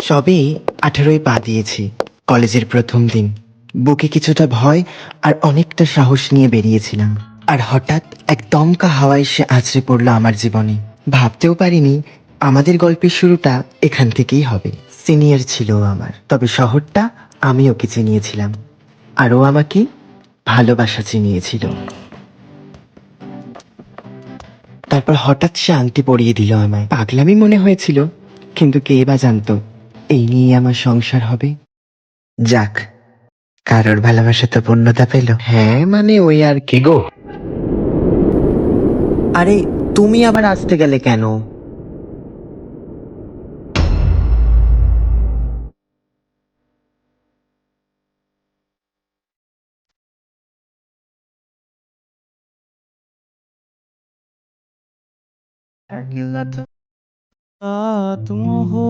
সবে 18-য় পা দিয়েছি। কলেজের প্রথম দিন। বুকে কিছুটা ভয় আর অনেকটা সাহস নিয়ে বেরিয়েছিলাম। আর হঠাৎ এক দমকা হাওয়া এসে আছড়ে পড়লো আমার জীবনে। ভাবতেও পারিনি আমাদের গল্পের শুরুটা এখান থেকেই হবে। সিনিয়র ছিল ও আমার, তবে শহরটা আমি ওকে চিনিয়েছিলাম আর ও আমাকে ভালোবাসা চিনিয়েছিল। তারপর হঠাৎ সে আংটি পরিয়ে দিল আমায়। পাগলামি মনে হয়েছিল, কিন্তু কে বা জানতো এই নিয়ে আমার সংসার হবে। যাক, কারোর ভালোবাসা তো পূর্ণতা পেল। হ্যাঁ মানে ওই আর কি গো। আরে, তুমি আবার আসতে গেলে কেন? तुम हो